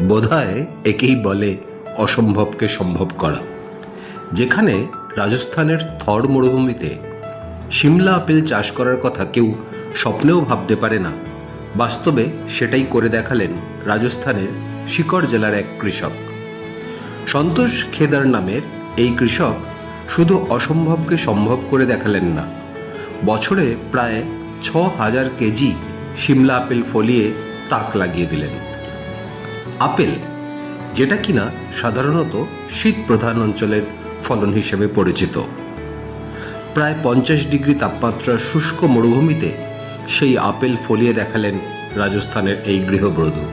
বোধহয় একেই বলে অসম্ভবকে সম্ভব করা। যেখানে রাজস্থানের থর মরুভূমিতে সিমলা আপেল চাষ করার কথা কেউ স্বপ্নেও ভাবতে পারে না, বাস্তবে সেটাই করে দেখালেন রাজস্থানের সিকর জেলার এক কৃষক। সন্তোষ খেদার নামের এই কৃষক শুধু অসম্ভবকে সম্ভব করে দেখালেন না, বছরে প্রায় ৬,০০০ কেজি সিমলা আপেল ফলিয়ে তাক লাগিয়ে দিলেন। আপেল, যেটা কিনা সাধারণত শীত প্রধান অঞ্চলের ফলন হিসেবে পরিচিত, প্রায় ৫০ ডিগ্রি তাপমাত্রার শুষ্ক মরুভূমিতে সেই আপেল ফলিয়ে দেখালেন রাজস্থানের এই গৃহবধূ।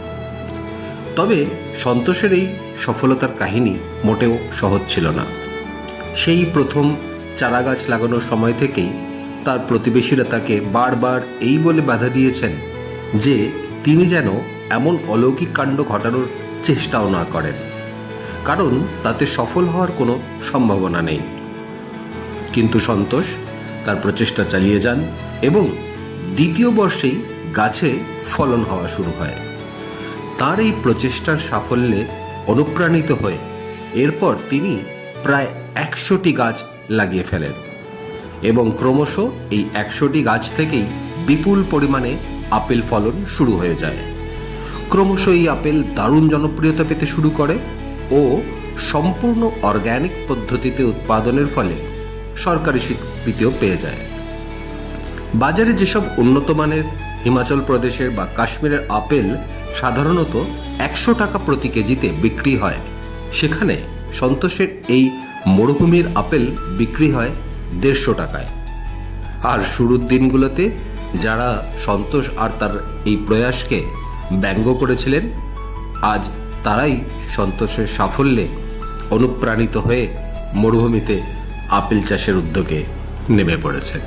তবে সন্তোষের এই সফলতার কাহিনী মোটেও সহজ ছিল না। সেই প্রথম চারাগাছ লাগানোর সময় থেকেই তার প্রতিবেশীরা তাকে বারবার এই বলে বাধা দিয়েছেন যে তিনি যেন এমন অলৌকিক কাণ্ড ঘটানোর চেষ্টাও না করেন, কারণ তাতে সফল হওয়ার কোনো সম্ভাবনা নেই। কিন্তু সন্তোষ তার প্রচেষ্টা চালিয়ে যান এবং দ্বিতীয় বর্ষেই গাছে ফলন হওয়া শুরু হয়। তার এই প্রচেষ্টার সাফল্যে অনুপ্রাণিত হয়ে এরপর তিনি প্রায় ১০০টি গাছ লাগিয়ে ফেলেন এবং ক্রমশ এই ১০০টি গাছ থেকেই বিপুল পরিমাণে আপেল ফলন শুরু হয়ে যায়। ক্রমশ এই আপেল দারুণ জনপ্রিয়তা পেতে শুরু করে ও সম্পূর্ণ অর্গ্যানিক পদ্ধতিতে উৎপাদনের ফলে সরকারি স্বীকৃতিও পেয়ে যায়। বাজারে যেসব উন্নত মানের হিমাচল প্রদেশের বা কাশ্মীরের আপেল সাধারণত ১০০ টাকা প্রতি কেজিতে বিক্রি হয়, সেখানে সন্তোষের এই মরুভূমির আপেল বিক্রি হয় ১৫০ টাকায়। আর শুরুর দিনগুলোতে যারা সন্তোষ আর তার এই প্রয়াসকে ব্যঙ্গ করেছিলেন, আজ তারাই সন্তোষের সাফল্যে অনুপ্রাণিত হয়ে মরুভূমিতে আপেল চাষের উদ্যোগে নেমে পড়েছেন।